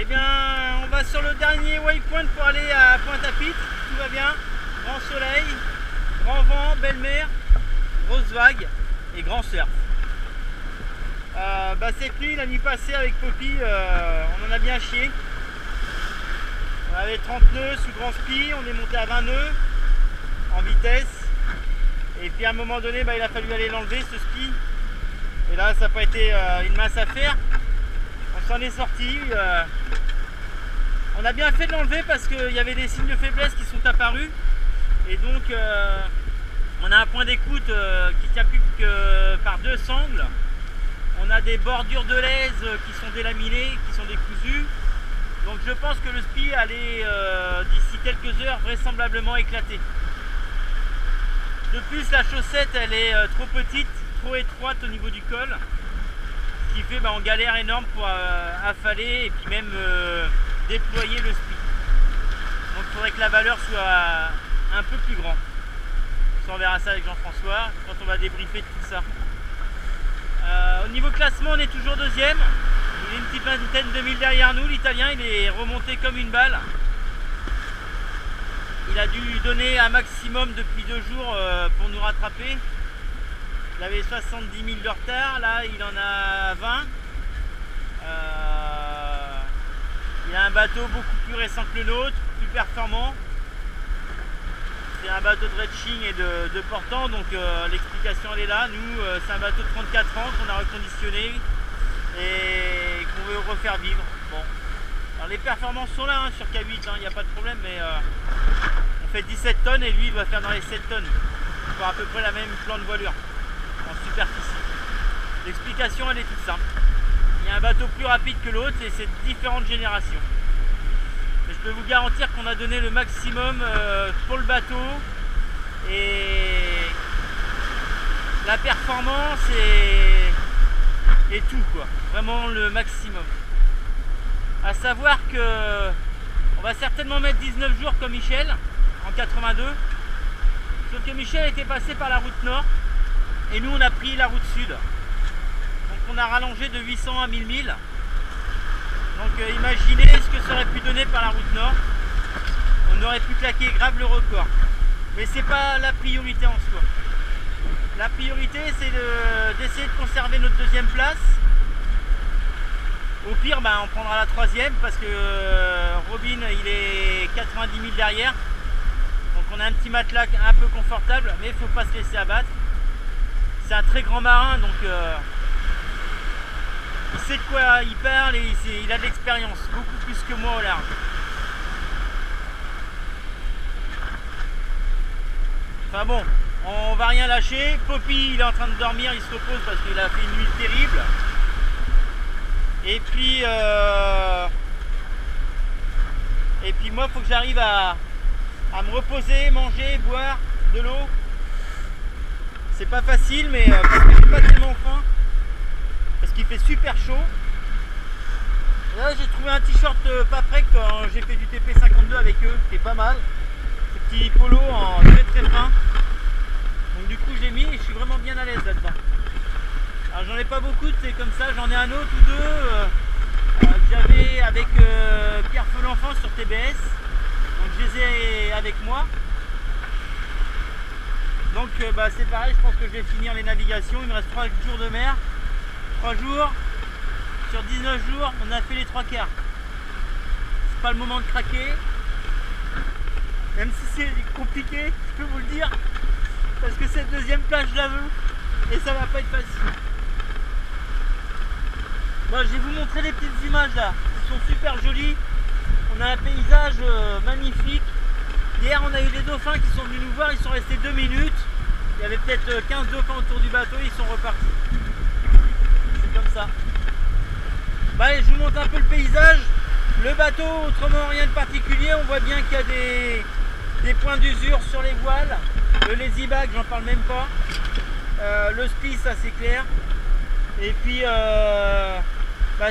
Eh bien, on va sur le dernier waypoint pour aller à Pointe-à-Pitre. Tout va bien. Grand soleil, grand vent, belle mer, grosse vague et grand surf. Cette nuit, la nuit passée avec Poppy, on en a bien chié. On avait 30 nœuds sous grand spi, on est monté à 20 nœuds en vitesse. Et puis à un moment donné, il a fallu aller l'enlever ce spi. Et là, ça n'a pas été une mince affaire. On s'en est sorti. On a bien fait de l'enlever parce qu'il y avait des signes de faiblesse qui sont apparus. Et donc, on a un point d'écoute qui tient plus que par deux sangles. On a des bordures de laise qui sont délaminées, qui sont décousues. Donc je pense que le spi allait d'ici quelques heures vraisemblablement éclater. De plus, la chaussette elle est trop petite, trop étroite au niveau du col. Ce qui fait on galère énorme pour affaler et puis même déployer le spi. Donc il faudrait que la valeur soit un peu plus grande. On verra ça avec Jean-François quand on va débriefer de tout ça. Au niveau classement, on est toujours deuxième. Il est une petite vingtaine de milles derrière nous. L'Italien, il est remonté comme une balle. Il a dû donner un maximum depuis 2 jours pour nous rattraper. Il avait 70 000 de retard. Là, il en a 20. Il a un bateau beaucoup plus récent que le nôtre, plus performant. C'est un bateau de dredging et de portant, donc l'explication elle est là. Nous, c'est un bateau de 34 ans qu'on a reconditionné et qu'on veut refaire vivre. Bon, alors les performances sont là sur K8, il n'y a pas de problème, mais on fait 17 tonnes et lui il doit faire dans les 7 tonnes pour à peu près la même plan de voilure en superficie. L'explication elle est toute simple. Il y a un bateau plus rapide que l'autre et c'est différentes générations. Mais je peux vous garantir qu'on a donné le maximum pour le bateau et la performance et tout quoi, vraiment le maximum. À savoir que on va certainement mettre 19 jours comme Michel en 82, sauf que Michel était passé par la route nord et nous on a pris la route sud. Donc on a rallongé de 800 à 1000 milles. Donc imaginez ce que ça aurait pu donner par la route nord. On aurait pu claquer grave le record. Mais c'est pas la priorité en soi. La priorité c'est d'essayer de conserver notre deuxième place. Au pire on prendra la troisième parce que Robin il est 90 000 derrière. Donc on a un petit matelas un peu confortable mais il ne faut pas se laisser abattre. C'est un très grand marin donc il sait de quoi il parle et il a de l'expérience, beaucoup plus que moi au large. Enfin bon, on va rien lâcher. Poppy il est en train de dormir, il se repose parce qu'il a fait une nuit terrible. Et puis moi il faut que j'arrive à me reposer, manger, boire de l'eau. C'est pas facile mais parce que j'ai pas tellement faim. Parce qu'il fait super chaud. Là j'ai trouvé un t-shirt pas prêt quand j'ai fait du TP52 avec eux, c'était pas mal. Ce petit polo en très fin. Donc du coup je l'ai mis et je suis vraiment bien à l'aise là-dedans. Alors j'en ai pas beaucoup, c'est comme ça, j'en ai un autre ou deux que j'avais avec Pierre Feu-l'Enfant sur TBS. Donc je les ai avec moi. Donc c'est pareil, je pense que je vais finir les navigations, il me reste 3 jours de mer. 3 jours, sur 19 jours, on a fait les 3 quarts. C'est pas le moment de craquer, même si c'est compliqué, je peux vous le dire, parce que cette deuxième place je la veux et ça va pas être facile. Bon, je vais vous montrer les petites images là, elles sont super jolies. On a un paysage magnifique. Hier on a eu des dauphins qui sont venus nous voir, ils sont restés 2 minutes. Il y avait peut-être 15 dauphins autour du bateau, ils sont repartis. Comme ça. Allez, je vous montre un peu le paysage. Le bateau, autrement rien de particulier. On voit bien qu'il y a des points d'usure sur les voiles. Le lazy bag, j'en parle même pas. Le spi, ça c'est clair. Et puis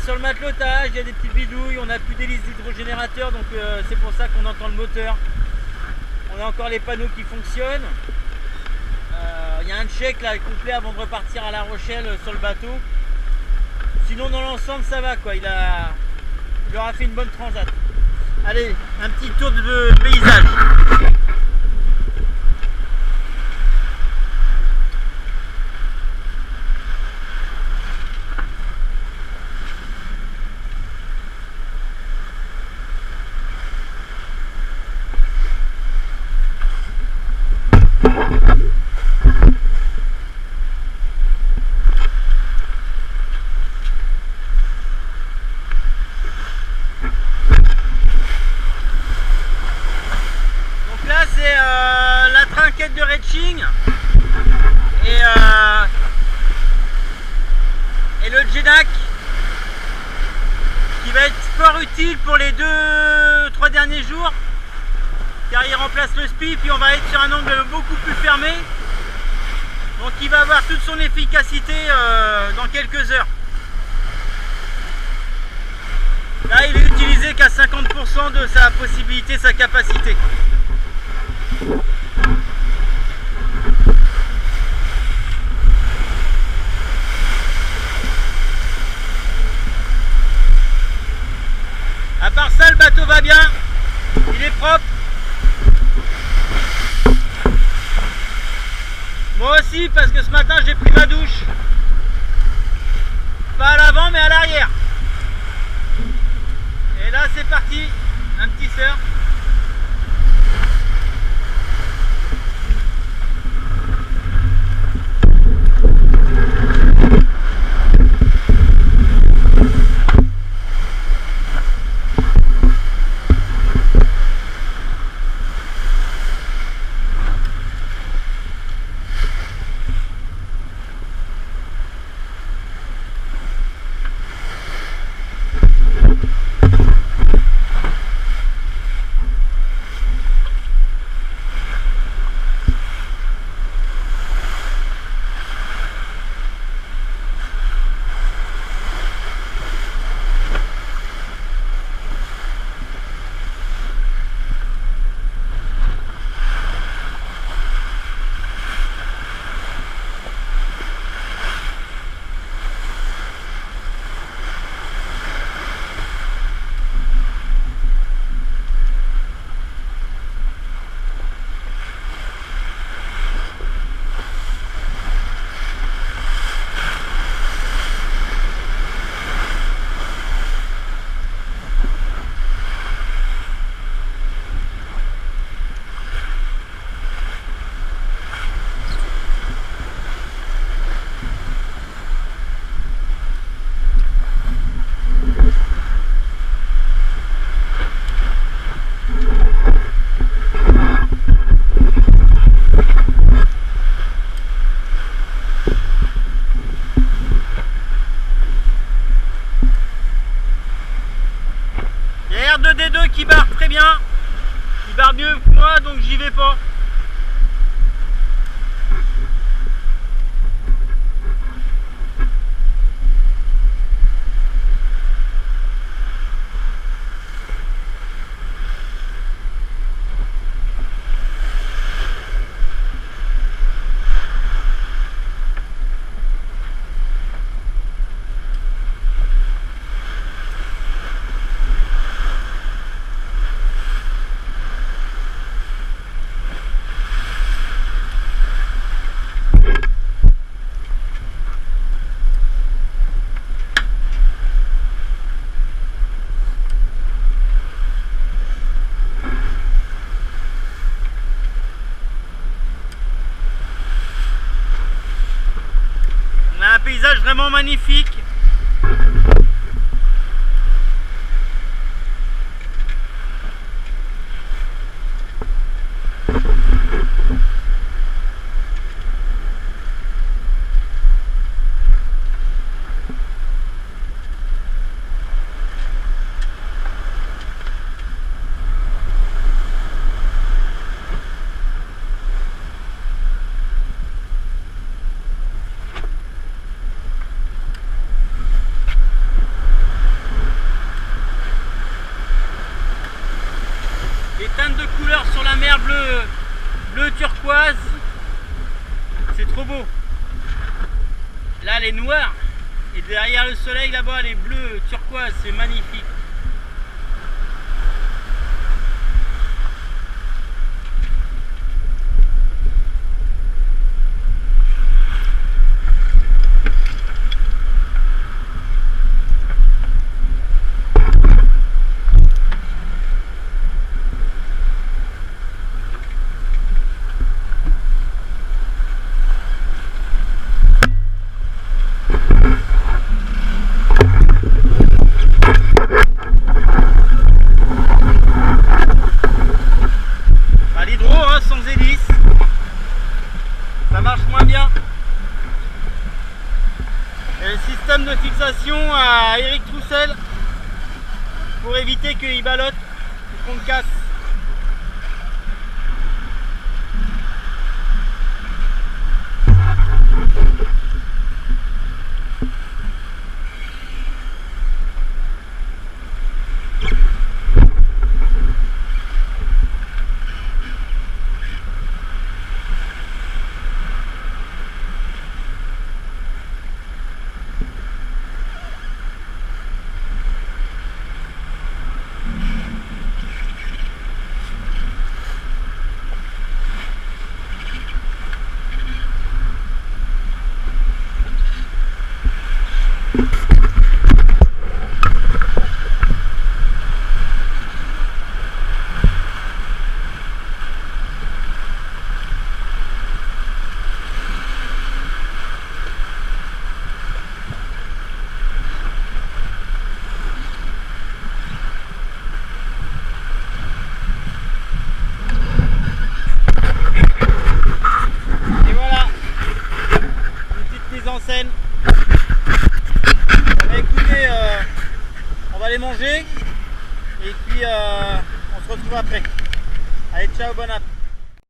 sur le matelotage, il y a des petites bidouilles. On n'a plus d'hélice d'hydrogénérateur, donc c'est pour ça qu'on entend le moteur. On a encore les panneaux qui fonctionnent. Il y a un check là complet avant de repartir à La Rochelle sur le bateau. Sinon dans l'ensemble ça va quoi, il a il aura fait une bonne transat. Allez, un petit tour de paysage. De Retching et le Jeddah qui va être fort utile pour les 2-3 derniers jours car il remplace le SPI, puis on va être sur un angle beaucoup plus fermé, donc il va avoir toute son efficacité dans quelques heures. Là il est utilisé qu'à 50% de sa possibilité, sa capacité. À part ça, le bateau va bien, il est propre. Moi aussi, parce que ce matin j'ai pris ma douche. Pas à l'avant mais à l'arrière. Et là c'est parti, un petit surf. D2 qui barre très bien, il barre mieux que moi donc j'y vais pas. Un paysage vraiment magnifique. Les teintes de couleurs sur la mer bleu turquoise, c'est trop beau. Là elle est noire et derrière le soleil là-bas elle est bleue turquoise, c'est magnifique. système de fixation à Eric Troussel pour éviter qu'il ballotte ou qu'on le casse. En scène. Écoutez, on va les manger et puis on se retrouve après. Allez, ciao, bon app.